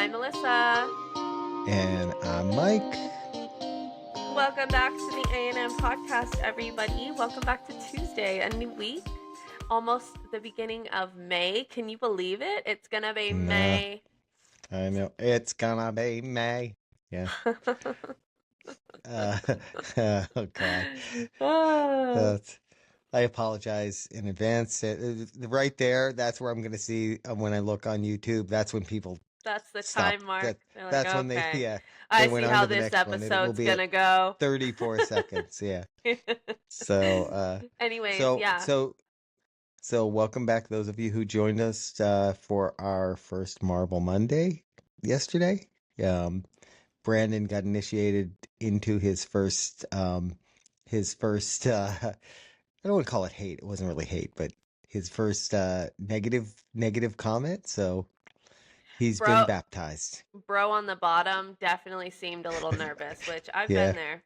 I'm Melissa. And I'm Mike. Welcome back to the A&M podcast, everybody. Welcome back to Tuesday, a new week. Almost the beginning of May. Can you believe it? It's gonna be May. I know. It's gonna be May. Yeah. Uh, oh, God. I apologize in advance. Right there, that's where I'm going to see when I look on YouTube. That's when people That's the stop. time mark. They're like, That's when okay. they I went see on how to the this next one. It will episode's be gonna at go. 34 seconds. Yeah. So, Anyways, so, yeah. so welcome back, those of you who joined us for our first Marble Monday yesterday. Brandon got initiated into his first I don't want to call it hate. It wasn't really hate, but his first negative comment. So he's been Bro, baptized. bro on the bottom definitely seemed a little nervous, which I've Yeah. been there.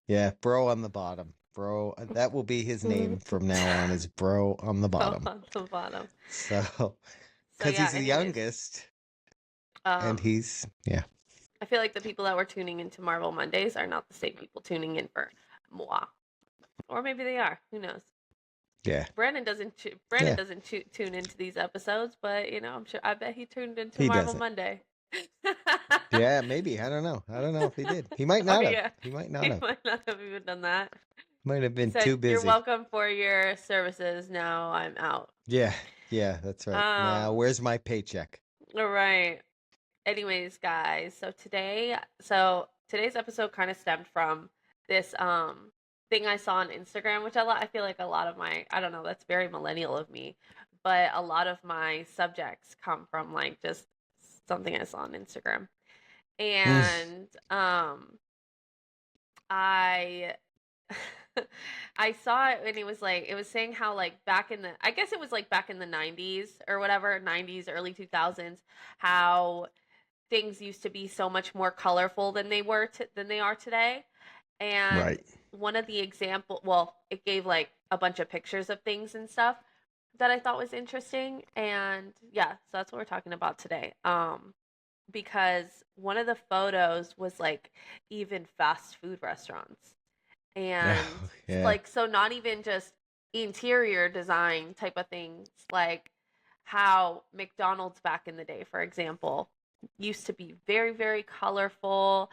Yeah, bro on the bottom. Bro, that will be his name from now on, is Bro on the Bro bottom. on the bottom. So, So because yeah, he's the anyways. youngest, and he's, yeah. I feel like the people that were tuning into Marvel Mondays are not the same people tuning in for moi. Or maybe they are. Who knows? Yeah. Brandon doesn't tune into these episodes, but I bet he tuned into He Marvel doesn't. Monday. Yeah, maybe. I don't know. I don't know if he did. He might not have. Yeah. He might not He have. might not have even done that. Might have been He said, too "You're busy. welcome for your services. Now I'm out." Yeah, that's right. Now, where's my paycheck? All right. Anyways, guys, so today's episode kind of stemmed from this thing I saw on Instagram, which I feel like a lot of I don't know, that's very millennial of me, but a lot of my subjects come from like just something I saw on Instagram. And I I saw it and it was saying how like back in I guess it was like back in the 90s or whatever, 90s, early 2000s, how things used to be so much more colorful than they are today. And Right. one of the it gave like a bunch of pictures of things and stuff that I thought was interesting. And yeah, so that's what we're talking about today. Because one of the photos was like even fast food restaurants. And Yeah. like, so not even just interior design type of things, like how McDonald's back in the day, for example, used to be very, very colorful.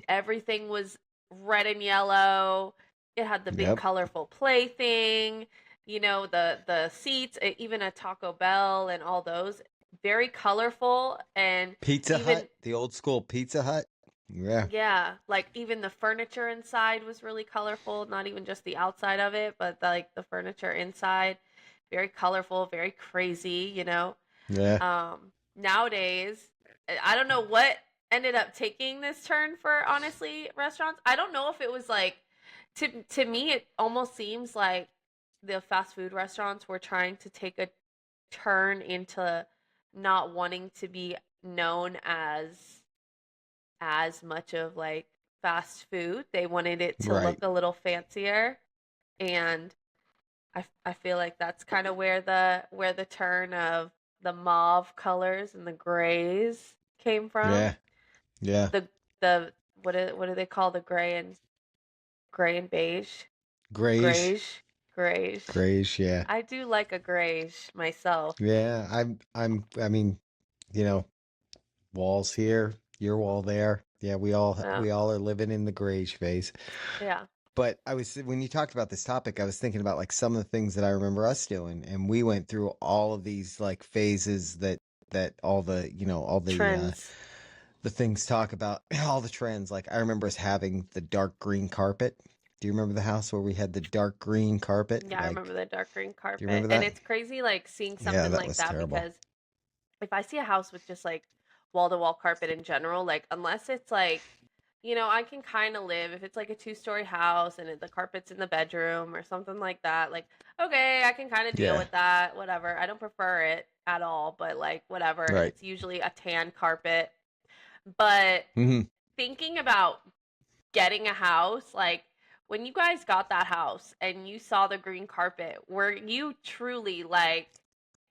Everything was red and yellow. It had the big Yep. colorful plaything, the seats, even a Taco Bell and all those, very colorful. And Pizza Hut, the old school Pizza Hut. Yeah. Yeah, like even the furniture inside was really colorful, not even just the outside of it, but like the furniture inside, very colorful, very crazy. Yeah. Nowadays, I don't know what ended up taking this turn for honestly restaurants. I don't know if it was like to me it almost seems like the fast food restaurants were trying to take a turn into not wanting to be known as much of like fast food. They wanted it to look Right. a little fancier, and I feel like that's kind of where the turn of the mauve colors and the grays came from. Yeah. Yeah. The what do they call the gray and beige? Greigh. Greige. Yeah. I do like a greige myself. Yeah. I mean, walls here, your wall there. Yeah, we all are living in the grayish phase. Yeah. But when you talked about this topic, I was thinking about like some of the things that I remember us doing, and we went through all of these like phases that all the Trends. the things talk about, all the trends. Like I remember us having the dark green carpet. Do you remember the house where we had the dark green carpet? Yeah, I remember the dark green carpet. Do you remember And that? it's crazy like seeing Yeah, something that like was that terrible. because if I see a house with just like wall to wall carpet in general, like unless it's like, I can kind of live if it's like a 2-story house and the carpet's in the bedroom or something like that. Like, okay, I can kind of deal Yeah. with that, whatever. I don't prefer it at all, but like whatever. And Right. it's usually a tan carpet. But thinking about getting a house, like when you guys got that house and you saw the green carpet, were you truly like,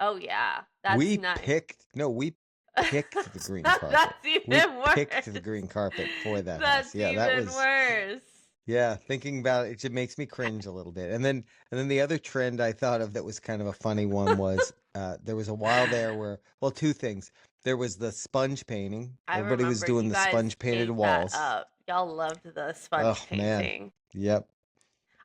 oh yeah, that's We nice? picked, no, we picked the green carpet. That's We even picked the worse. green carpet for that house. That's Yeah, that even was worse. yeah, thinking about it, it just makes me cringe a little bit. And then the other trend I thought of that was kind of a funny one was there was a while there where, well, two things. There was the sponge painting. I Everybody was remember doing you the guys sponge painted ate that walls. up. Y'all loved the Oh sponge man. painting. Yep.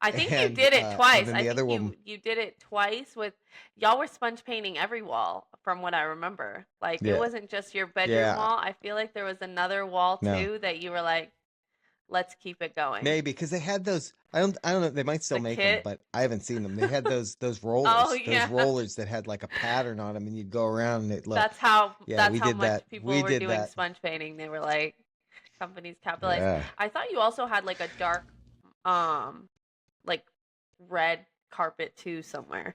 I think you And did it twice. then I the think other one, you did it twice with y'all were sponge painting every wall from what I remember. Like it yeah, wasn't just your bedroom yeah, wall. I feel like there was another wall no. too that you were like, let's keep it going. Maybe because they had those. I don't know. They might still The make them, kit. but I haven't seen them. They had those Oh those yeah. rollers that had like a pattern on them, and you'd go around and it look. Yeah, That's we how did much that. people We were did doing that. sponge painting. They were like companies capitalized. Yeah, I thought you also had like a dark um like red carpet too somewhere.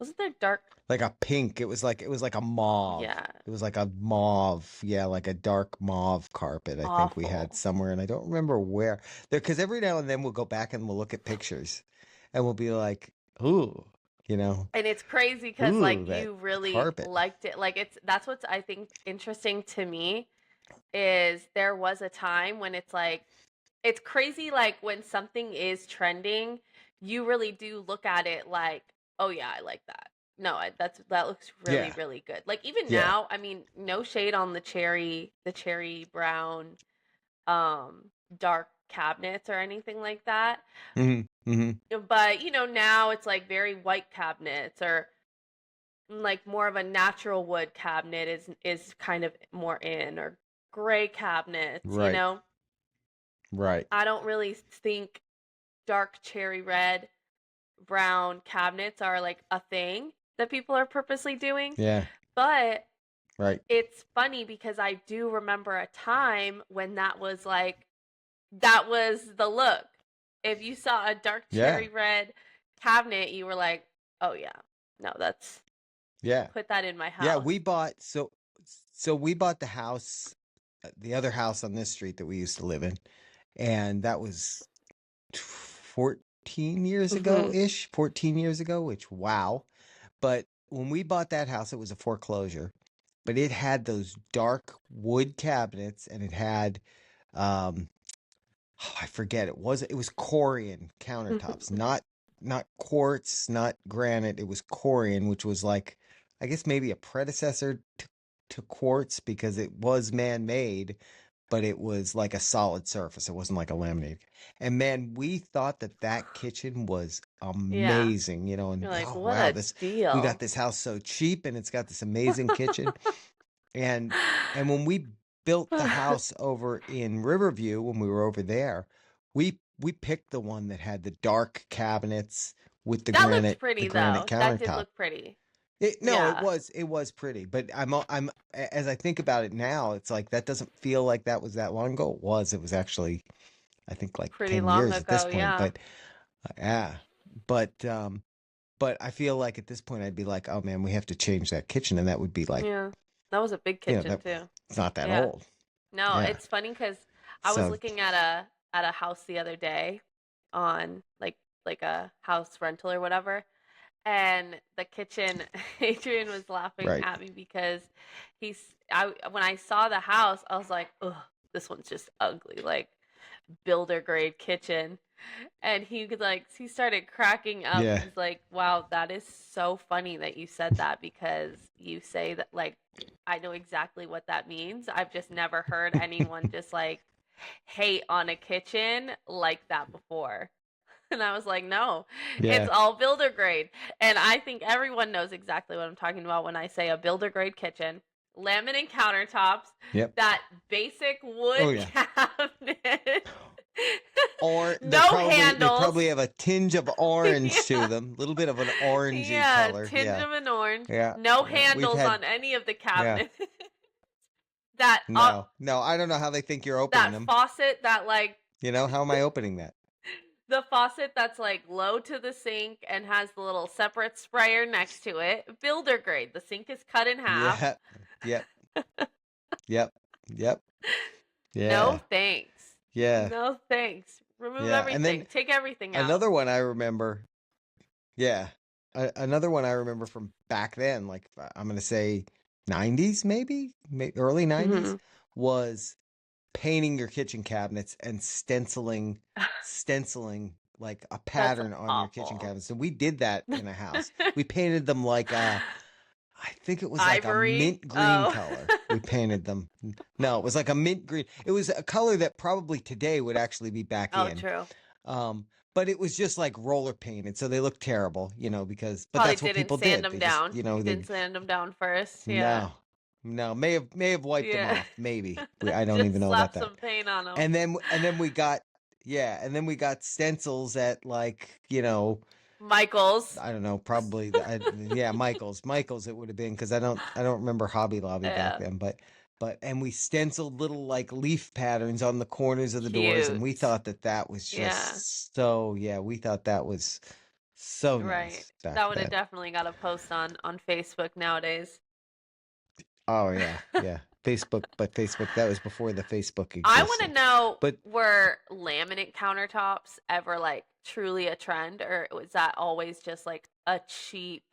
Wasn't there dark? like a pink. It was like a mauve. Yeah, It was like a mauve. Yeah, like a dark mauve carpet. I think we had awful. somewhere, and I don't remember where. There, because every now and then we'll go back and we'll look at pictures, and we'll be like, ooh, you know, And it's crazy because ooh, like that you really carpet. liked it. Like it's that's what's I think interesting to me is there was a time when it's like it's crazy like when something is trending, you really do look at it like, "Oh yeah, I like that." No, that looks really Yeah, really good. Like even yeah. now, I mean, no shade on the cherry brown dark cabinets or anything like that. Hmm. Hmm. But, now it's like very white cabinets or like more of a natural wood cabinet is kind of more in or gray cabinets. Right. Right. I don't really think dark cherry red, brown cabinets are like a thing that people are purposely doing. Yeah. But Right. it's funny because I do remember a time when that was the look. If you saw a dark Yeah. cherry red cabinet, you were like, "Oh yeah, no, that's Yeah. put that in my Yeah. house." So we bought the house, the other house on this street that we used to live in, and that was 14 years ago Hmm. ish, 14 years ago, which wow. But when we bought that house, it was a foreclosure, but it had those dark wood cabinets and it had um oh, I forget it was Corian countertops, not quartz, not granite. It was Corian, which was like I guess maybe a predecessor to quartz because it was man-made, but it was like a solid surface. It wasn't like a laminated. And man, we thought that kitchen was Yeah. amazing, and You're like, oh "What wow, a this we got deal." this house so cheap and it's got this amazing kitchen. And when we built the house over in Riverview, when we were over there, we picked the one that had the dark cabinets with the That looked the pretty granite though. That did countertop. look pretty. No, Yeah, it was pretty, but as I think about it now, it's like that doesn't feel like that was that long ago. It was actually I think like pretty 10 long years at this ago, point, yeah. but yeah, but I feel like at this point I'd be like, oh man, we have to change that kitchen, and that would be like, Yeah. That was a big kitchen that too. it's not that Yeah. old. No, Yeah. it's funny because I was So, looking at a house the other day on like a house rental or whatever, and the kitchen. Adrian was laughing right. at me because I when I saw the house, I was like, "Ugh, this one's just ugly, like builder grade kitchen." And he started cracking up. Yeah. He's like, "Wow, that is so funny that you said that because you say that like I know exactly what that means. I've just never heard anyone just like hate on a kitchen like that before." And I was like, "No, it's Yeah. all builder grade." And I think everyone knows exactly what I'm talking about when I say a builder grade kitchen. Laminate countertops, Yep. that basic Oh wood yeah. cabinet. Or No they handles. probably have a tinge of orange to Yeah. them, a little bit of an orangey Yeah, color. tinge Yeah. of an orange. Yeah. No Yeah. We've handles had on any of the yeah. cabinets. that No. No, I don't know how they think you're opening that them. faucet that like How am I opening that? the faucet that's like low to the sink and has the little separate sprayer next to it. Builder grade. The sink is cut in half. Yeah. Yep. Yep. Yep. No Yeah. thanks. Yeah. No thanks. Remove Yeah. And everything. then Take everything out. another one I remember. Yeah. Another one I remember from back then, like I'm going to say 90s, maybe early 90s, Hmm. was painting your kitchen cabinets and stenciling like a That's pattern on your kitchen awful. cabinets. So we did that in a house. We painted them like I think it was like a Ivory. mint green Oh. color. We painted them. No, it was like a mint green. It was a color that probably today would actually be back Oh, in. true. Um, but it was just like roller painted, so they looked terrible, but Probably that's what didn't people sand did. them They just, down. You they didn't sand them down first. Yeah. no, no, may have wiped them Yeah. off, maybe. I don't even Just know slap about that. some paint on them. And then we got yeah, and then we got stencils at like Michael's. I don't know, probably yeah, Michael's it would have been because I don't remember Hobby Lobby back Yeah. then, but and we stenciled little like leaf patterns on the corners of the doors, and we Cute. thought that was Yeah. just so yeah, we thought that was so Right. nice back That would have then. definitely got a post on Facebook nowadays. Oh yeah, yeah. Facebook that was before the Facebook I want to existed. know, But were laminate countertops ever like truly a trend, or was that always just like a cheap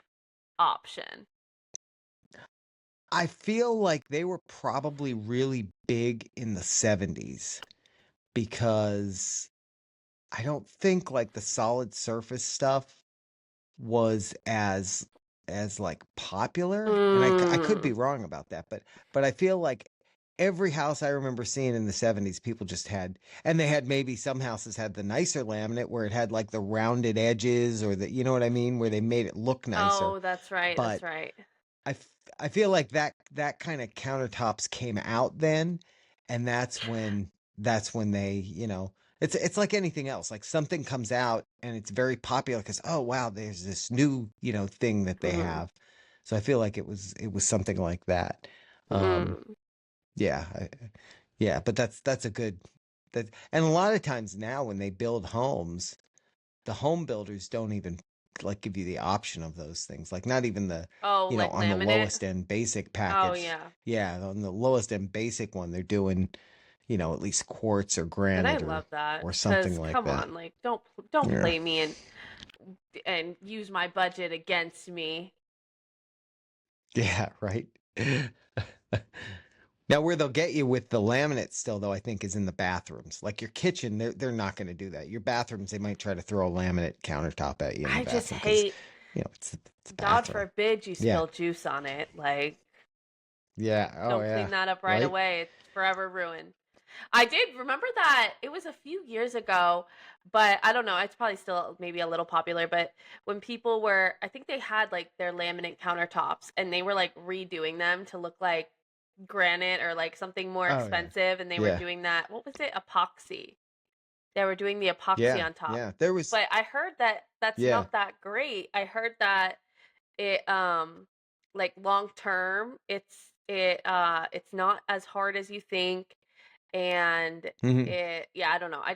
option? I feel like they were probably really big in the 70s because I don't think like the solid surface stuff was as like popular, and I could be Mm. wrong about that, but I feel like every house I remember seeing in the 70s people just had, and they had, maybe some houses had the nicer laminate where it had like the rounded edges, or the, you know what I mean, where they made it look nicer. Oh, that's right. That's But right. I feel like that kind of countertops came out then, and that's when they, it's like anything else. Like something comes out and it's very popular because, oh wow, there's this new, thing that they Hmm. have. So I feel like it was something like that. Um Mm. yeah, yeah, but that's a good that and a lot of times now when they build homes, the home builders don't even like give you the option of those things. Like not even Oh, like on the laminate? lowest end basic Oh, package. yeah. Yeah, on the lowest end basic one, they're doing, at least quartz or And I granite love that or something cuz like come that. on, like don't Yeah. play me and use my budget against me. Yeah, right. Now where they'll get you with the laminate still though, I think is in the bathrooms. Like your kitchen, they're not going to do that. Your bathrooms, they might try to throw a laminate countertop at you in the I just bathroom because, hate, it's a God bathroom. forbid you Yeah. spill juice on it. Like, Yeah. Oh don't clean yeah. that up right Right? away. It's forever ruined. I did remember that it was a few years ago, but I don't know. It's probably still maybe a little popular. But when people were, I think they had like their laminate countertops and they were like redoing them to look like granite or like something more Oh yeah. expensive. And they were Yeah. doing that. What was it? Epoxy. They were doing the epoxy Yeah. on top. Yeah. There was But I heard that that's yeah. not that great. I heard that it like long term it's not as hard as you think, and Mhm. yeah, I don't know. I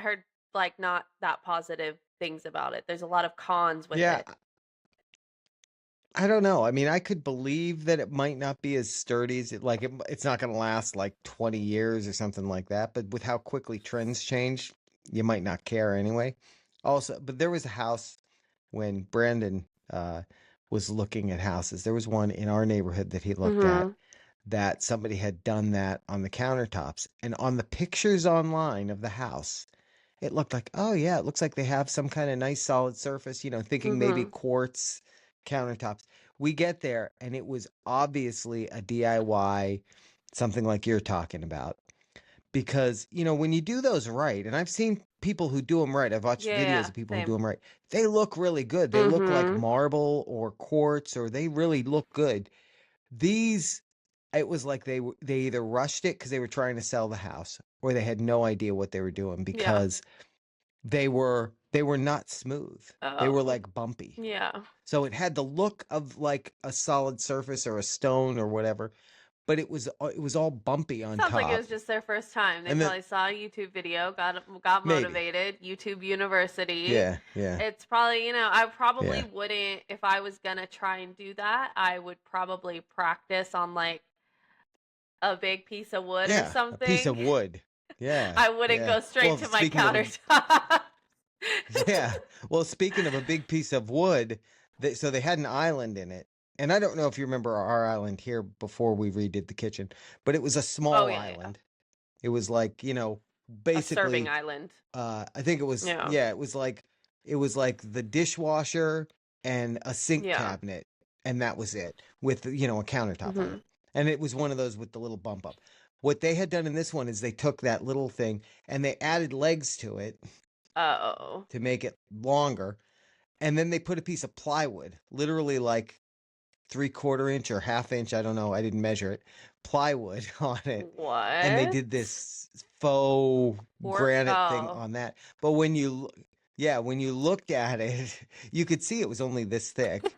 heard like not that positive things about it. There's a lot of cons with Yeah, it. I don't know. I mean, I could believe that it might not be as sturdy as it's not going to last like 20 years or something like that, but with how quickly trends change, you might not care anyway. Also, but there was a house when Brandon was looking at houses. There was one in our neighborhood that he looked at Mhm. that somebody had done that on the countertops, and on the pictures online of the house, it looked like, oh yeah, it looks like they have some kind of nice solid surface, thinking maybe Mhm. quartz countertops. We get there and it was obviously a DIY, something like you're talking about. Because, when you do those right, and I've seen people who do them right, I've watched videos Yeah, of people who do same. them right, they look really good. They look like Mhm. marble or quartz, or they really look good. These, it was like they either rushed it because they were trying to sell the house, or they had no idea what they were doing Yeah. because they were not smooth. They were Oh. like bumpy. Yeah. So it had the look of like a solid surface or a stone or whatever, but it was all bumpy on Sounds like it top. was just their first time. They And then probably saw a YouTube video, got maybe. motivated, YouTube University. Yeah, yeah. It's probably, I probably Yeah. wouldn't, if I was gonna try and do that, I would probably practice on like a big piece of wood or Yeah, a piece something. of wood. Yeah, I wouldn't yeah. go straight Well, to my speaking of a countertop. yeah. Well, speaking of a big piece of wood, so they had an island in it, and I don't know if you remember our island here before we redid the kitchen, but it was a Oh small yeah, yeah. island. It was like, A serving basically, island. I think it was, Yeah. yeah, it was like the dishwasher and a sink Yeah. cabinet, and that was it with, a countertop on Mhm. it. And it was one of those with the little bump up. What they had done in this one is they took that little thing and they added legs to it Oh. to make it longer. And then they put a piece of plywood, literally like 3/4 inch or half inch, I don't know, I didn't measure it, plywood on it. And they What? did this faux Or granite thing oh. on that. But yeah, when you looked at it, you could see it was only this thick.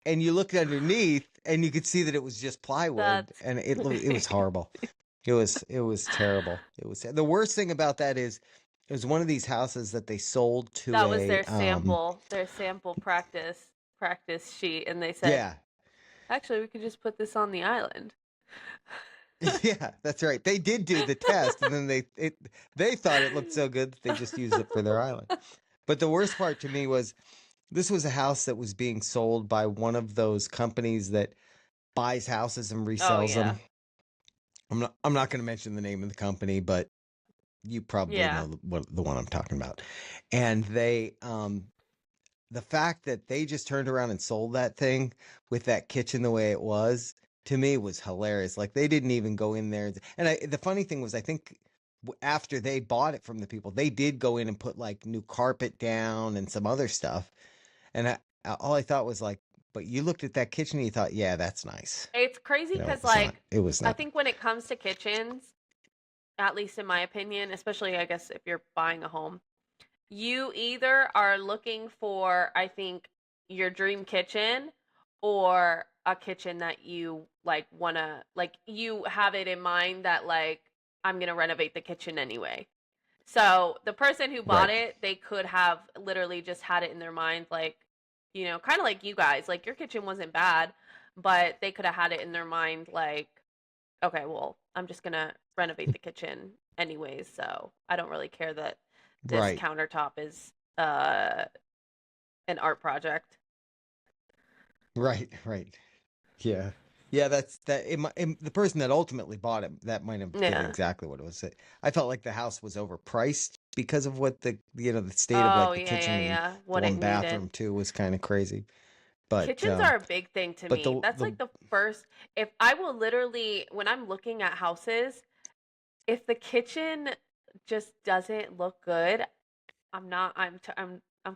And you looked underneath and you could see that it was just plywood, That's and it was horrible. It was terrible. It was the worst thing about that is it was one of these houses that they sold to that was a their sample practice sheet, and they said, yeah. actually, we could just put this on the island. Yeah, that's right. They did do the test, and then they thought it looked so good that they just used it for their island. But the worst part to me was this was a house that was being sold by one of those companies that buys houses and Oh resells yeah. them. I'm not going to mention the name of the company, but you probably Yeah. know the one I'm talking about. And the fact that they just turned around and sold that thing with that kitchen the way it was, to me, was hilarious. Like, they didn't even go in there. And the funny thing was, I think after they bought it from the people, they did go in and put like new carpet down and some other stuff. And all I thought was like, but you looked at that kitchen and you thought, yeah, that's nice. It's crazy It because, was not. like, It was I not. think when it comes to kitchens, at least in my opinion, especially I guess if you're buying a home, you either are looking for, I think, your dream kitchen or a kitchen that you like wanna like you have it in mind that like I'm gonna renovate the kitchen anyway. So the person who bought Right. it, they could have literally just had it in their mind, like, kind of like you guys. Like your kitchen wasn't bad, but they could have had it in their mind, like, okay, well, I'm just gonna renovate the kitchen anyways, so I don't really care that this Right. countertop is uh an art project. Right. Right. Yeah. Yeah, that's that. The person that ultimately bought it, that might have been Yeah. exactly what it was. I felt like the house was overpriced because of what the state of Oh, like the yeah, yeah, kitchen and yeah. the What it one bathroom needed. too was kind of crazy. But Kitchens are a big thing to but me. the That's the like the first, if I will literally, when I'm looking at houses, if the kitchen just doesn't look good, I'm not, I'm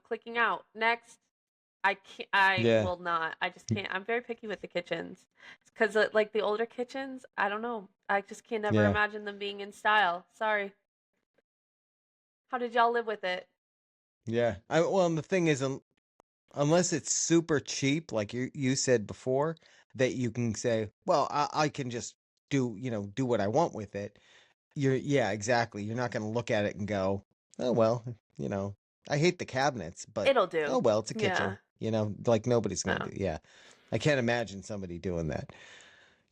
clicking out. Next. I yeah will not. I just can't. I'm very picky with the kitchens. Because, like, the older kitchens, I don't know. I just can never yeah imagine them being in style. Sorry. How did y'all live with it? yeah. Well, and the thing is, unless it's super cheap, like you said before, that you can say, well, I can just do what I want with it. Yeah, exactly. You're not going to look at it and go, oh, well, you know, I hate the cabinets, but It'll oh, do. well, it's a Yeah. kitchen, like nobody's going to No. do. Yeah. I can't imagine somebody doing that.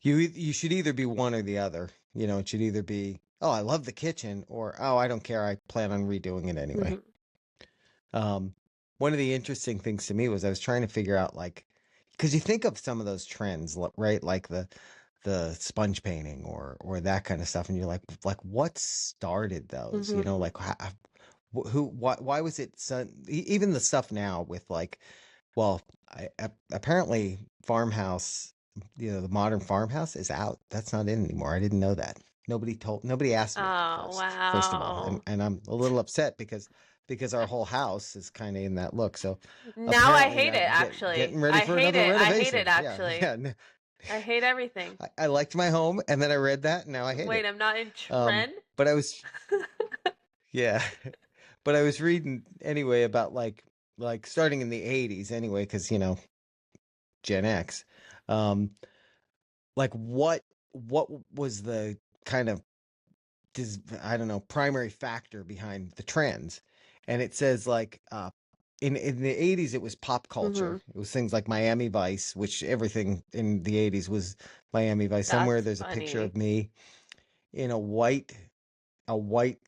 You should either be one or the other. It should either be, oh, I love the kitchen, or, oh, I don't care. I plan on redoing it anyway. Hmm. Um, One of the interesting things to me was I was trying to figure out, like, because you think of some of those trends, right? Like the sponge painting or that kind of stuff, and you're like what started those? Hmm. Like why was it even the stuff now with like, well, apparently farmhouse, the modern farmhouse is out. That's not in anymore. I didn't know that. Nobody asked me Oh, first of all, and wow. and I'm a little upset because our whole house is kind of in that look. So Now I apparently hate it, I'm actually. getting ready I for hate another it. I hate it, renovation. Yeah, actually. yeah. I hate everything. I liked my home, and then I read that, and now I hate Wait, it. I'm not in Um, trend? but I was, yeah, but I was reading anyway about like starting in the '80s anyway, because Gen X. Um, like what was the kind of I don't know, primary factor behind the trends? And it says like in the '80s it was pop culture. Hmm. It was things like Miami Vice, which everything in the '80s was Miami Vice. Somewhere That's there's a picture funny. of me in a white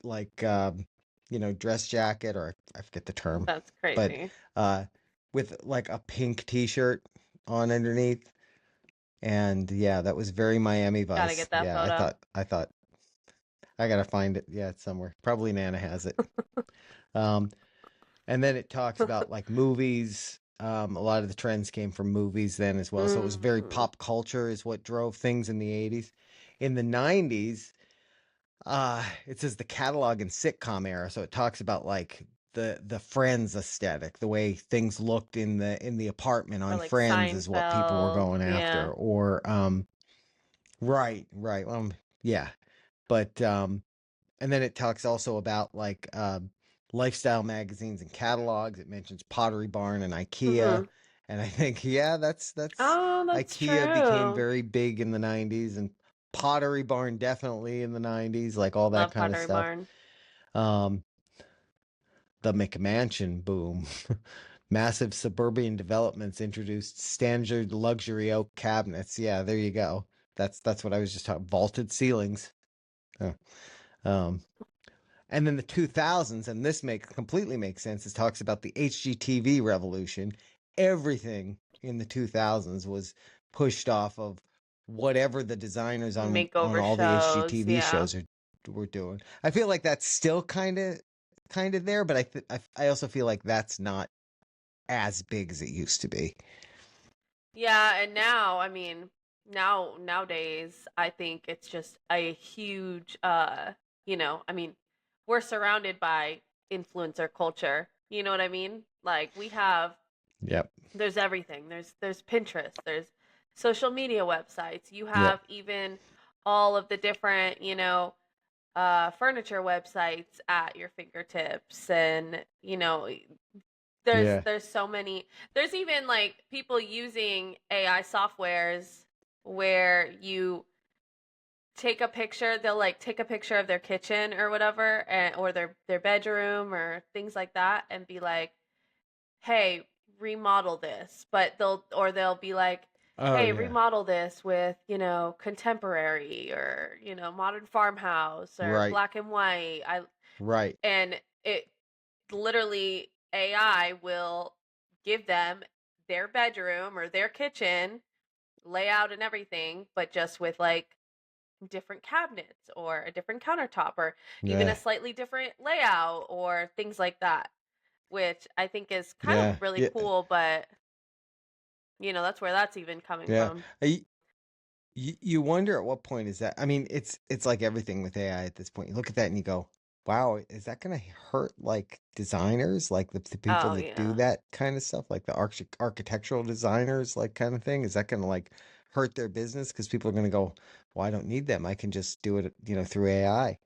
like dress jacket, or I forget the term, That's but crazy. uh with like a pink t-shirt on underneath. And yeah, that was very Miami Gotta Vice. get that Yeah, photo. I thought I gotta find it. Yeah, it's somewhere. Probably Nana has it. Um, and then it talks about like movies. A lot of the trends came from movies then as well. So it was very Mm, pop culture is what drove things in the 80s. In the 90s, it says the catalog and sitcom era. So it talks about like the Friends aesthetic, the way things looked in the apartment or on like Friends is what people were Seinfeld. going Yeah. after. Or right. Yeah. But and then it talks also about like lifestyle magazines and catalogs. It mentions Pottery Barn and IKEA. Hmm. And I think, yeah, that's Oh, that's IKEA became true. very big in the 90s and Pottery Barn definitely in the 90s, like all that Love kind of Pottery stuff. Barn. Um, the McMansion boom. Massive suburban developments introduced standard luxury oak cabinets. Yeah, there you go. That's what I was just talking. Vaulted ceilings. Oh. Um, and then the 2000s, and this completely makes sense. It talks about the HGTV revolution. Everything in the 2000s was pushed off of whatever the designers on Makeover all the shows. HGTV Yeah. shows were doing. I feel like that's still kind of there, but I also feel like that's not as big as it used to be. Yeah, and now, I mean, nowadays, I think it's just a huge I mean, we're surrounded by influencer culture. You know what I mean? Like we have Yep. there's everything. There's Pinterest, there's social media websites. You Yep. have even all of the different, furniture websites at your fingertips and, Yeah. there's so many. There's even like people using AI softwares where you take a picture, they'll like take a picture of their kitchen or whatever, or their bedroom or things like that and be like, "Hey, remodel this." But they'll be like, Oh "Hey, yeah. remodel this with, contemporary or, modern farmhouse or Right. black and white." I Right. and it literally AI will give them their bedroom or their kitchen layout and everything, but just with like different cabinets or a different countertop or even a Yeah. slightly different layout or things like that, which I think is kind of Yeah. really Yeah. cool, but that's where that's even coming Yeah. from. You wonder at what point is that? I mean, it's like everything with AI at this point. You look at that and you go, "Wow, is that going to hurt like designers, like the people Oh, that do yeah. that kind of stuff, like the architectural designers, like kind of thing? Is that going to like hurt their business because people are going to go, "Well, I don't need them. I can just do it, through AI."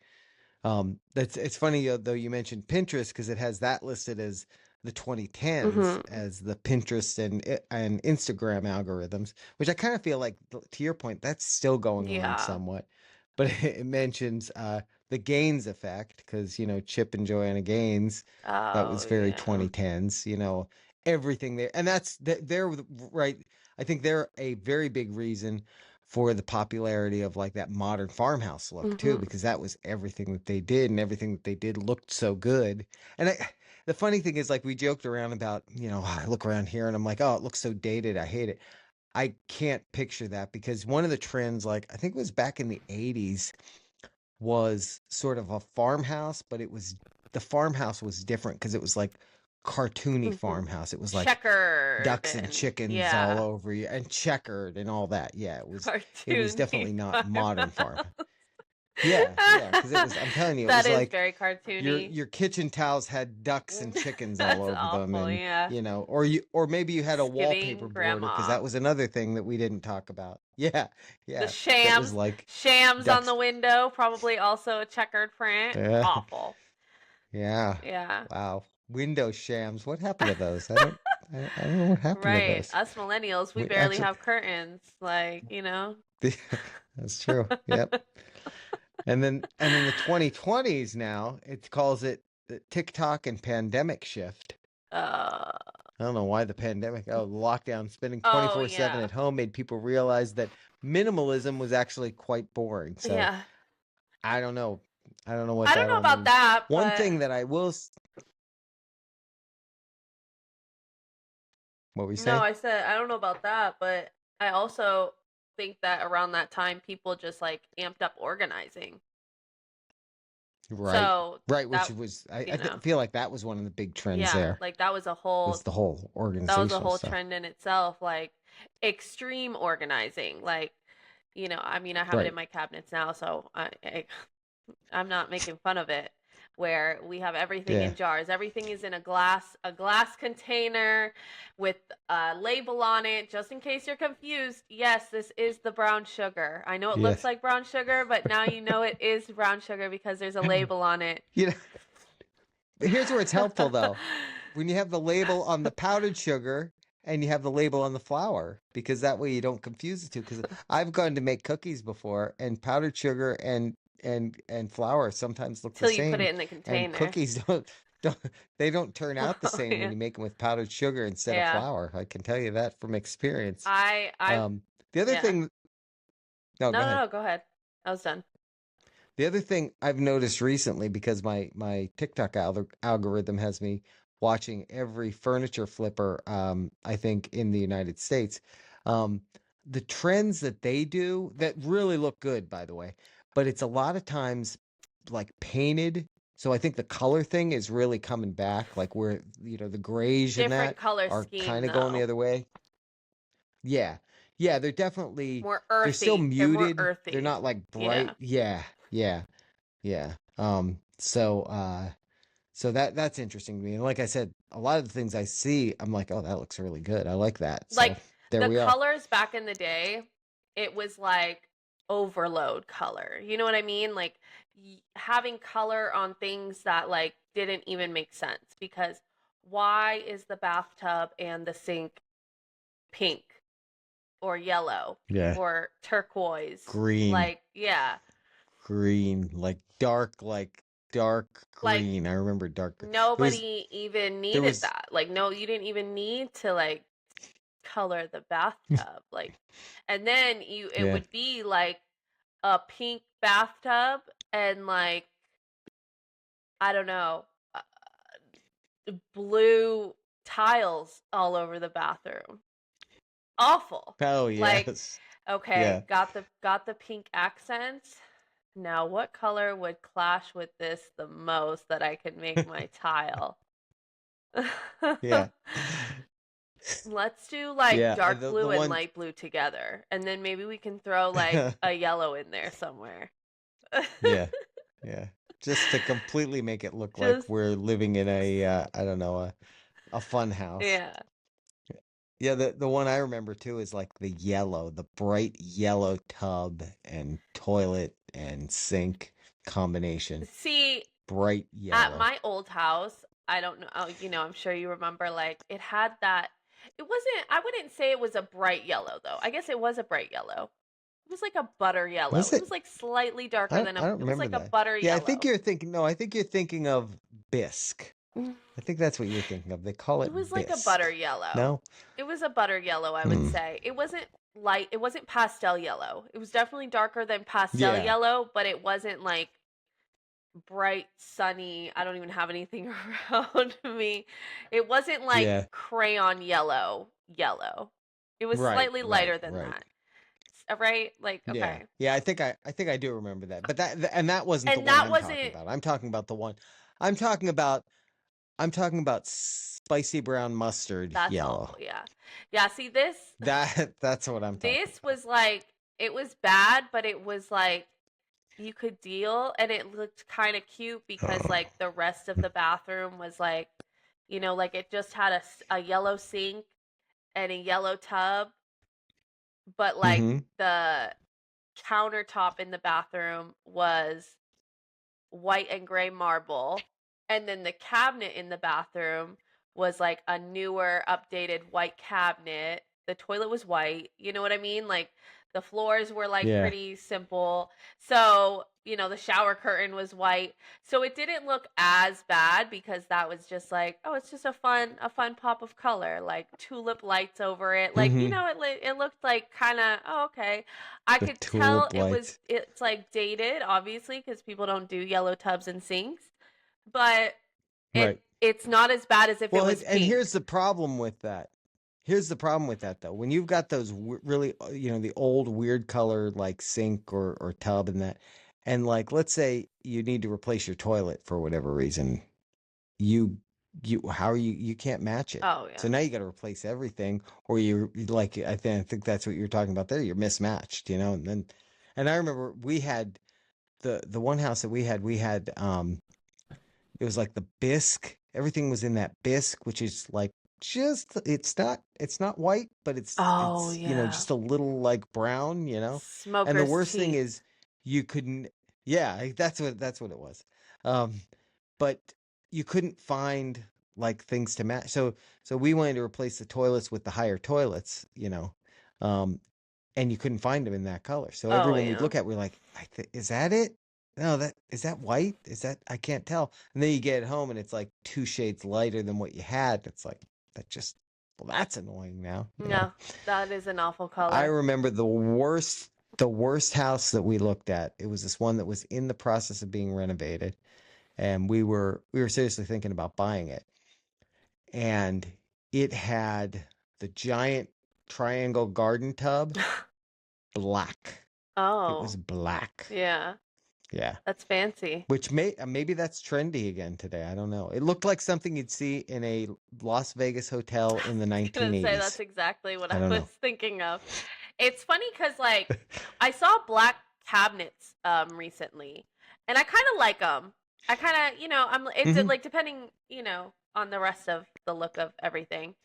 That's it's funny though you mentioned Pinterest because it has that listed as the 2010s Mhm. as the Pinterest and Instagram algorithms, which I kind of feel like to your point that's still going on Yeah. somewhat, but it mentions the Gaines effect because Chip and Joanna Gaines, that Oh, was very yeah. 2010s, everything there, and they're right. I think they're a very big reason for the popularity of like that modern farmhouse look too, Mhm. because that was everything that they did, and everything that they did looked so good. And the funny thing is, like we joked around about, I look around here and I'm like, oh, it looks so dated. I hate it. I can't picture that because one of the trends, like I think it was back in the 80s, was sort of a farmhouse, but the farmhouse was different because it was like cartoony Mhm. farmhouse. It was like Checkered ducks and and chickens all yeah. over you and checkered and all that. Yeah, it was Cartoony definitely not modern farm. farmhouse. Yeah, because it was. I'm telling you, it That was is like very your cartoony. your kitchen towels had ducks and chickens all That's over them, awful, and yeah. or maybe you had a wallpaper Thanksgiving border because grandma. that was another thing that we didn't talk about. Yeah, The yeah, that was shams, like shams on ducks. the window, probably also a checkered print. Yeah, Awful. yeah. Yeah. Wow, window shams. What happened to those? I don't know what happened to Right. those. Us millennials, we We barely actually, have curtains. Like, that's true. Yep. And then the 2020s now, it calls it the TikTok and pandemic shift. uh, I don't know why the pandemic, the lockdown, spending oh, 24/7 yeah. at home made people realize that minimalism was actually quite boring. So Yeah. I don't know. I don't know what I don't that know all about means. that, One but thing that I will, what were you no, saying? I said I don't know about that, but I also think that around that time people just like amped up organizing. Right. So Right, which that, was you know, feel like that was one of the big trends yeah, there, like was the whole that was a organizational whole stuff. trend in itself, like extreme organizing. Like, I mean, I have it in Right. my cabinets now, so I'm not making fun of it. Where we have everything Yeah. in jars. Everything is in a glass container with a label on it, just in case you're confused. Yes, this is the brown sugar. I know it looks Yes. like brown sugar, but now you know it is brown sugar because there's a label on it. You know, here's where it's helpful though. When you have the label on the powdered sugar and you have the label on the flour, because that way you don't confuse the two. Because I've gone to make cookies before, and powdered sugar and flour sometimes look the Till you put same, it in the and container. cookies don't they don't turn out the Oh same when yeah. you make them with powdered sugar instead of Yeah. flour. I can tell you that from experience. I Um, the other yeah. thing, no, No, go no, ahead. no, go ahead. I was done. The other thing I've noticed recently, because my TikTok algorithm has me watching every furniture flipper, I think in the United States, um, the trends that they do that really look good, by the way, but it's a lot of times like painted. So I think the color thing is really coming back, like where, the grays and Different that color are scheme kind of going the though. other way. Yeah. Yeah, More they're still earthy. They're more muted. They're earthy. not like bright. Yeah. Yeah. Yeah. Yeah. So that's interesting to me. And like I said, a lot of the things I see, I'm like, oh, that looks really good. I like that. So Like there the we are. colors back in the day, it was like overload color. You know what I mean? Like having color on things that like didn't even make sense because why is the bathtub and the sink pink or yellow Yeah. or turquoise? Green, Like, yeah. green, like dark Like green. I remember dark. There was, nobody even there needed was, that. Like no, you didn't even need to like color the bathtub. Like and then it yeah. would be like a pink bathtub and like I don't know, blue tiles all over the bathroom. Awful. Oh, Like yes. okay, Yeah. got the pink accents. Now what color would clash with this the most that I could make my tile? Yeah. Let's do like Yeah. dark The blue and one, light blue together. And then maybe we can throw like a yellow in there somewhere. yeah. Yeah. Just to completely make it look like Just we're living in I don't know, a fun house. yeah. Yeah, the one I remember too is like the bright yellow tub and toilet and sink combination. See, Bright at yellow. my old house, I don't know, I'm sure you remember like it had that it wasn't I wouldn't say it was a bright yellow though. I guess it was a bright yellow. It was like a butter yellow. Was It it? was like slightly darker than I don't it was remember like a that. butter Yeah, I think yellow. you're thinking, no, I think you're thinking of bisque. I think that's what you're thinking of. They call It was it like a butter bisque. yellow. No? It was a butter yellow, I would Hmm. say. It wasn't light, it wasn't pastel yellow. It was definitely darker than pastel Yeah. yellow, but it wasn't like bright, sunny. I don't even have anything around me. It wasn't like Yeah. crayon yellow, yellow. It was Right, slightly right, lighter than right. that. Right? Like, Yeah. okay. Yeah, I think I do remember that. But and that wasn't the And one that I'm talking wasn't about. I'm talking about I'm talking about spicy brown mustard that's yellow. awful, yeah. Yeah, see this That's what I'm talking this about. was like it was bad, but it was like you could deal and it looked kind of cute because like the rest of the bathroom was like like it just had a yellow sink and a yellow tub but like Mm-hmm. the countertop in the bathroom was white and gray marble and then the cabinet in the bathroom was like a newer updated white cabinet. The toilet was white, you know what I mean? Like the floors were like Yeah. pretty simple. So the shower curtain was white. So it didn't look as bad because that was just like, oh, it's just a fun pop of color, like tulip lights over it. Like, Mm-hmm. it looked like kind of, oh, okay. I The could tell tulip lights. it's like dated, obviously, because people don't do yellow tubs and sinks, but Right. it's not as bad as if it Well, was and pink. here's the problem with that. Here's the problem with that though. When you've got those really, the old weird color like sink or tub and that, and like let's say you need to replace your toilet for whatever reason, you how are you can't match it. Oh So yeah. now you got to replace everything, or like I think that's what you're talking about there. You're mismatched, and I remember we had the one house that we had it was like the bisque. Everything was in that bisque, which is like just it's not white, but it's Oh it's yeah. just a little like brown, And the Smoker's worst thing teeth. is you couldn't yeah, that's what it was. Um but you couldn't find like things to match. So we wanted to replace the toilets with the higher toilets, Um and you couldn't find them in that color. So Oh everyone we'd yeah. look at, we're like, is that it? No, that is that white? Is that I can't tell. And then you get it home and it's like two shades lighter than what you had. It's like that just well, that's annoying now. Yeah, that is an awful I color. remember the worst house that we looked at. It was this one that was in the process of being renovated, and we were seriously thinking about buying it. And it had the giant triangle garden tub black. It was Oh, black. yeah. Yeah. That's fancy. Which maybe that's trendy again today. I don't know. It looked like something you'd see in a Las Vegas hotel in the I was gonna say that's 1980s. exactly what I I don't was know. thinking of. It's funny because like I saw black cabinets recently, and I kind of like them. I kind of I'm it's Hmm. like depending on the rest of the look of everything.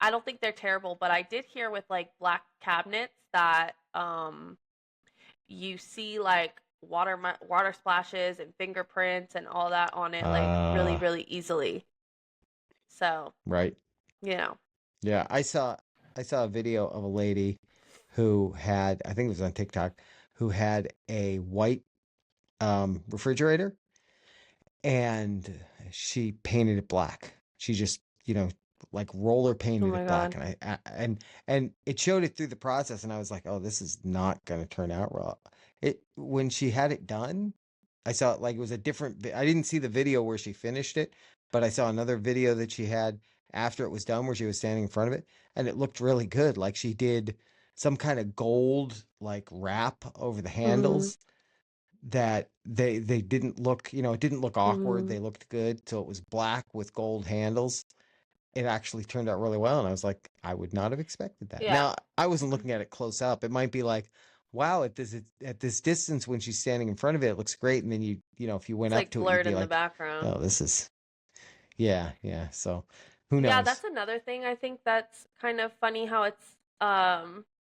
I don't think they're terrible, but I did hear with like black cabinets that you see like water splashes and fingerprints and all that on it like really Uh, really easily. So right. you know. Yeah, I saw a video of a lady who had, I think it was on TikTok, who had a white refrigerator, and she painted it black. She just, like roller Oh painted my it black, god. and and it showed it through the process, and I was like, oh, this is not going to turn out well. It when she had it done, I saw it like it was a different. I didn't see the video where she finished it, but I saw another video that she had after it was done, where she was standing in front of it, and it looked really good. Like she did some kind of gold like wrap over the Mhm. handles that they didn't look, it didn't look awkward. Mhm. They looked good. So it was black with gold handles. It actually turned out really well. And I was like, I would not have expected that. Yeah. Now, I wasn't looking at it close up. It might be like, wow, at this distance when she's standing in front of it, it looks great. And then if you went It's up like to it, you'd blurred be in the like, background. oh, this is yeah, yeah. So who Yeah, knows? that's another thing I think that's kind of funny how it's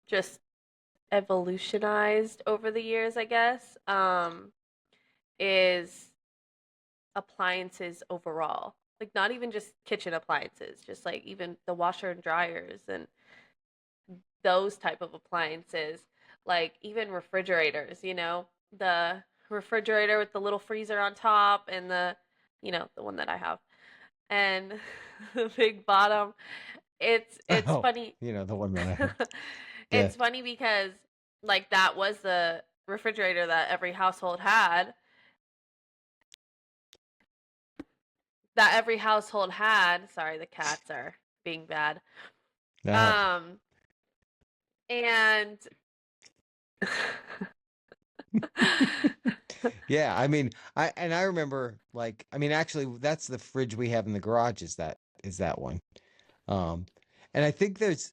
just evolutionized over the years, I guess. Is appliances overall. Like not even just kitchen appliances, just like even the washer and dryers and those type of appliances, like even refrigerators, the refrigerator with the little freezer on top and the one that I have and the big bottom. It's Oh, funny. the one that I have. Yeah. It's funny because like that was the refrigerator that every household had. Sorry, the cats are being bad. Oh. Um and Yeah, I mean, I remember like I mean actually that's the fridge we have in the garage is that one. Um and I think there's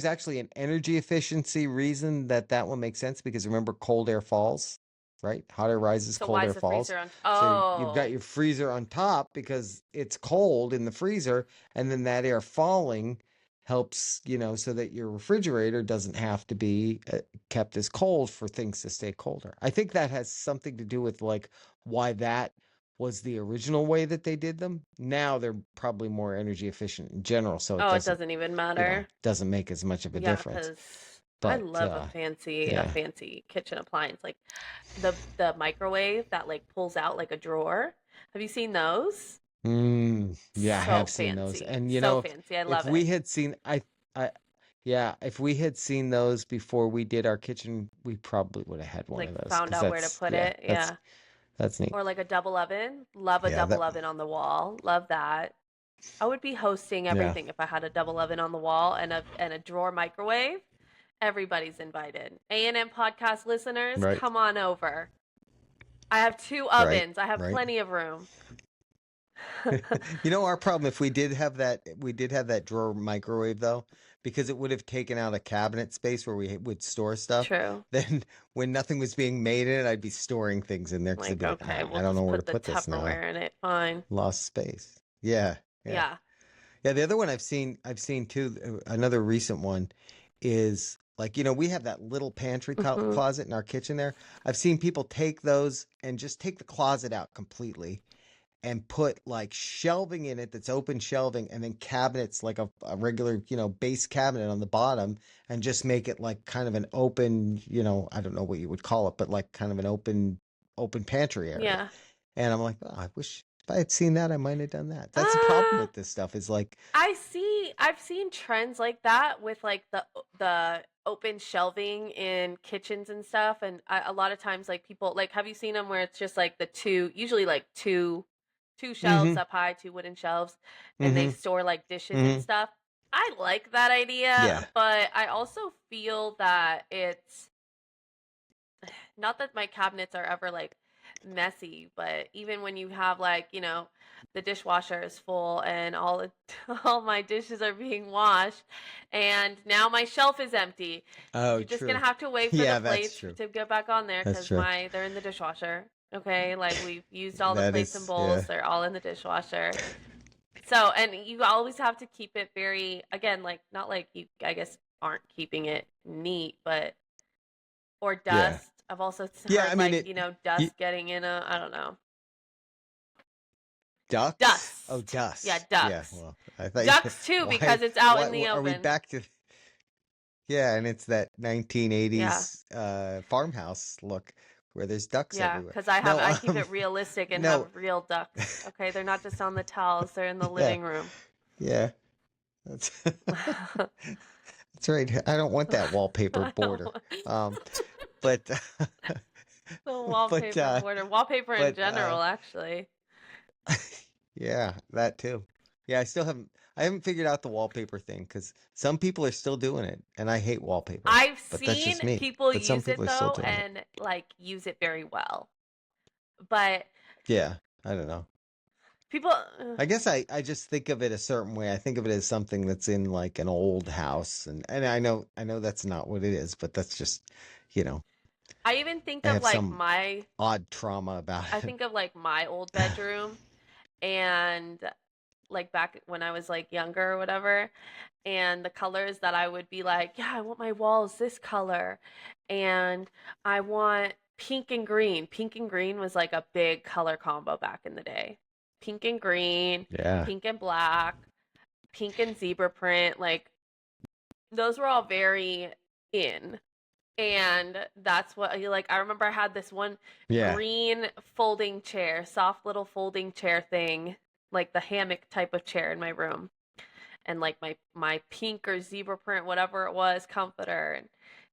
actually an energy efficiency reason that one makes sense because remember cold air falls, right? Hot air rises, so cold why air is the falls. freezer on? So you've got Oh, your freezer on top because it's cold in the freezer, and then that air falling helps, so that your refrigerator doesn't have to be kept as cold for things to stay colder. I think that has something to do with like why that was the original way that they did them. Now they're probably more energy efficient in general, so it oh, it doesn't, doesn't even matter. doesn't make as much of a Yeah, difference. because I But love a yeah. fancy kitchen appliance, like the microwave that like pulls out like a drawer. Have you seen those? Yeah, I So have seen those. fancy, And so fancy. I if love we it. had seen I yeah, if we had seen those before we did our kitchen, we probably would have had one Like of those found because out where to that's put yeah, it. that's Yeah, that's neat. or like a double oven. Love a Yeah, double that oven on the wall. Love that. I would be hosting Yeah. everything if I had a double oven on the wall and a drawer microwave. Everybody's invited. A&M podcast listeners, Right. come on over. I have two Right. ovens. I have Right. plenty of room. You know, our problem, if we did have that drawer microwave though, because it would have taken out a cabinet space where we would store stuff. True. Then when nothing was being made in it, I'd be storing things in there because I'd Like, be like, okay, I we'll don't know just where to put the put this now. Tupperware in it. Fine. Lost space. Yeah. Yeah. Yeah. Yeah, the other one I've seen too, another recent one is like, you know, we have that little pantry Hmm. closet in our kitchen there. I've seen people take those and just take the closet out completely and put like shelving in it that's open shelving and then cabinets like a regular, you know, base cabinet on the bottom and just make it like kind of an open, you know, I don't know what you would call it, but like kind of an open pantry area. Yeah. And I'm like, oh, I wish if I had seen that, I might have done that. That's the problem Uh, with this stuff is like, I've seen trends like that with like the open shelving in kitchens and stuff, and a lot of times like people like, have you seen them where it's just like the two, usually like two shelves mm-hmm, up high, two wooden shelves, and they mm-hmm, store like dishes and mm-hmm. stuff. I like that idea, Yeah. but I also feel that it's not that my cabinets are ever like messy, but even when you have like, the dishwasher is full and all my dishes are being washed and now my shelf is empty. Oh, You're just going true. to have to wait for the Yeah, that's plates true. to go back on there That's cuz true. they're in the dishwasher. Okay? Like we've used all the That plates and is, yeah. bowls, they're all in the dishwasher. So, and you always have to keep it very, again, like not like you I guess aren't keeping it neat, but or Yeah. dust. I've also Yeah, I heard mean like, it you, dust getting in a, I don't know. ducks? Oh, Dust. Yeah, dust. Yeah, ducks. well, I thought you, Ducks too why because it's out in why the are we oven. back to yeah, and it's that Yeah. 1980s farmhouse look where there's ducks Yeah, everywhere. cuz No, I keep it realistic and no. have real ducks. Okay, they're not just on the towels, they're in the Yeah. living room. Yeah. That's that's right. I don't want that wallpaper I don't border. want Um, but the but wallpaper border. Wallpaper in but general, actually. yeah, that too. Yeah, I haven't figured out the wallpaper thing because some people are still doing it, and I hate wallpaper. I've But that's seen just me. people But some use people it are still though doing it. and like use it very well. But Yeah, I don't know. people I guess I just think of it a certain way. I think of it as something that's in like an old house, and I know that's not what it is, but that's just, you know, I even think I of have like some my odd trauma about I it. think of like my old bedroom and like back when I was like younger or whatever, and the colors that I would be like, yeah, I want my walls this color, and I want pink and green. Pink and green was like a big color combo back in the day. Pink and green, Yeah. pink and black, pink and zebra print, like those were all very in. And that's what like I remember I had this one Yeah. green folding chair, soft little folding chair thing, like the hammock type of chair in my room. And like my pink or zebra print, whatever it was, comforter, and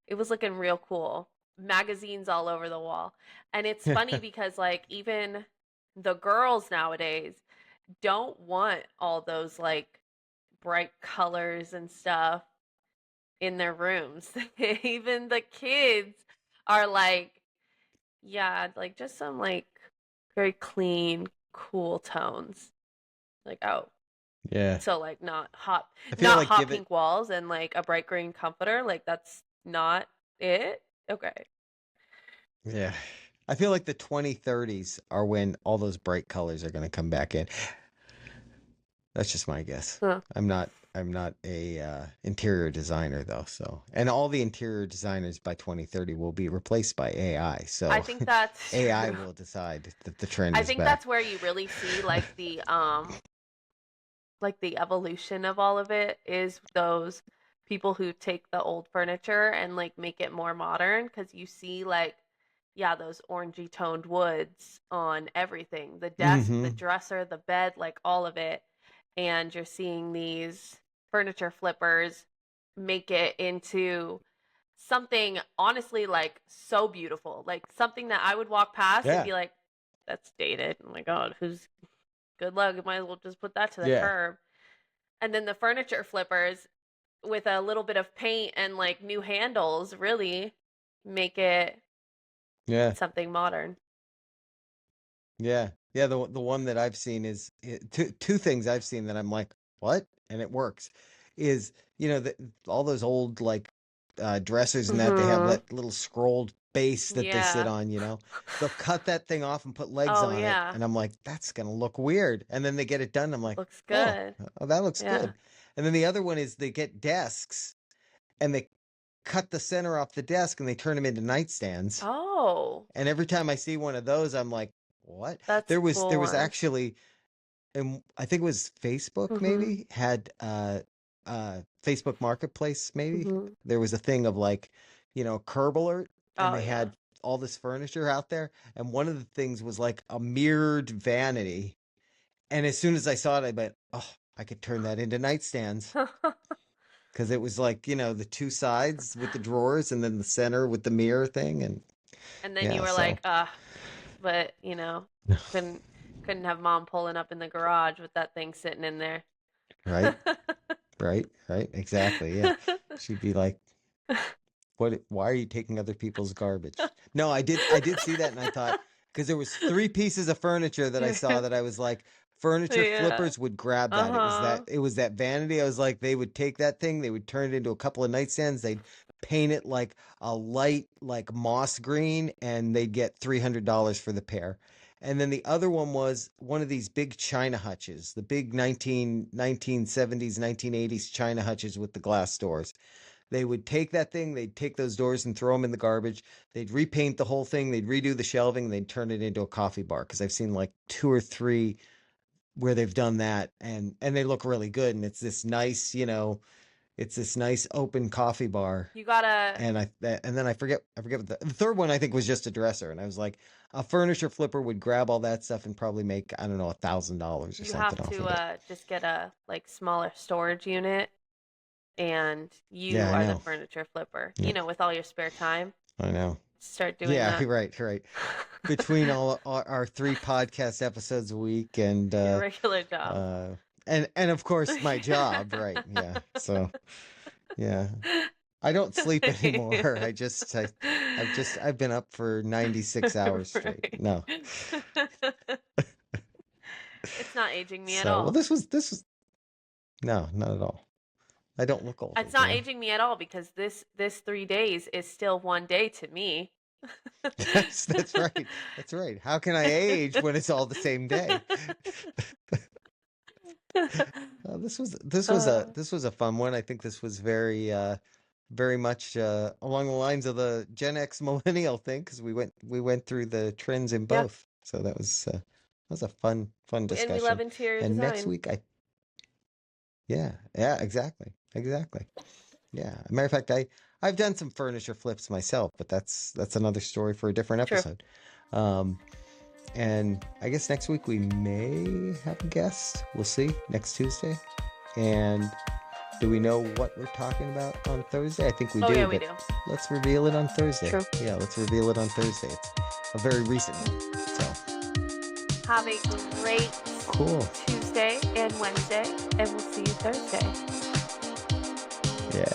it was looking real cool. Magazines all over the wall. And it's funny because like even the girls nowadays don't want all those like bright colors and stuff in their rooms. Even the kids are like, yeah, like just some like very clean, cool tones. Like, oh, Yeah. so like I feel not like hot give it pink walls and like a bright green comforter. Like that's not it. Okay. yeah. I feel like the 2030s are when all those bright colors are going to come back in. That's just my guess. Huh. I'm not a interior designer though, so and all the interior designers by 2030 will be replaced by AI. I So think that's AI true. will decide that the trend I is think back. that's where you really see like the evolution of all of it is those people who take the old furniture and like make it more modern because you see like yeah those orangey toned woods on everything, the desk, the Hmm. dresser, the bed, like all of it, and you're seeing these furniture flippers make it into something honestly like so beautiful, like something that I would walk past and Yeah. be like, that's dated, oh my god, who's good luck. You might as well just put that to the Yeah. curb. And then the furniture flippers with a little bit of paint and like new handles really make it Yeah. something modern. Yeah. Yeah, the one that I've seen is two things I've seen that I'm like, what? And it works. Is, all those old like dressers and that they have Mhm. that little scrolled base that they sit Yeah. on, They'll cut that thing off and put legs Oh on it, yeah. and I'm like, that's gonna look weird. And then they get it done, I'm like, Looks oh, good. that looks Yeah. good. And then the other one is they get desks and they cut the center off the desk and they turn them into nightstands. Oh, And every time I see one of those, I'm like, what? that's There a was cool there was one. actually, and I think it was Facebook Mhm. maybe had Facebook Marketplace maybe. Mhm. There was a thing of like, Curb Alert, and Oh they yeah. had all this furniture out there, and one of the things was like a mirrored vanity. And as soon as I saw it, I bet, oh, I could turn that into nightstands because it was like, the two sides with the drawers and then the center with the mirror thing, and And then you yeah, were so like, but couldn't couldn't have mom pulling up in the garage with that thing sitting in there. right. Right, right, exactly. Yeah. She'd be like, "What, why are you taking other people's garbage?" No, I did see that and I thought, because there was three pieces of furniture that I saw that I was like, furniture Yeah. flippers would grab that. It was that Uh-huh. it was that vanity. I was like, they would take that thing, they would turn it into a couple of nightstands, they'd paint it like a light like moss green, and they'd get $300 for the pair. And then the other one was one of these big China hutches, the big 1970s, 1980s China hutches with the glass doors. They would take that thing, they'd take those doors and throw them in the garbage. They'd repaint the whole thing, they'd redo the shelving, and they'd turn it into a coffee bar. Because I've seen like two or three where they've done that, and they look really good. And it's this nice, it's this nice open coffee bar. You gotta And then I forget what the third one I think was just a dresser. And I was like, a furniture flipper would grab all that stuff and probably make, I don't know, $1,000 or you something have off to of it. just get a like smaller storage unit and Yeah, you I are the know. furniture flipper. Yeah, With all your spare time, I know. start doing Yeah, that. right, right. Between all our three podcast episodes a week and Your regular job. uh and of course my job, right? Yeah. So yeah, I don't sleep anymore. I've been up for 96 hours straight. Right. No. It's not aging me at So well, all. this was no, not at all. I don't look It's older, not aging me at all because this 3 days is still one day to me. Yes, that's right. That's right. How can I age when it's all the same day? uh, This was a fun one. I think this was very much along the lines of the Gen X millennial thing, because we went through the trends in yeah, both. So that was a fun and we love discussion. interior And next design. week yeah, exactly. Yeah. As a matter of fact, I've done some furniture flips myself, but that's another story for a different True. episode. Um, and I guess next week we may have a guest. We'll see next Tuesday. And do we know what we're talking about on Thursday? I think we Oh do, yeah, we but do. let's reveal it on Thursday. True. Yeah, let's reveal it on Thursday. It's a very recent one. So Have a great cool. Tuesday and Wednesday, and we'll see you Thursday. Yeah.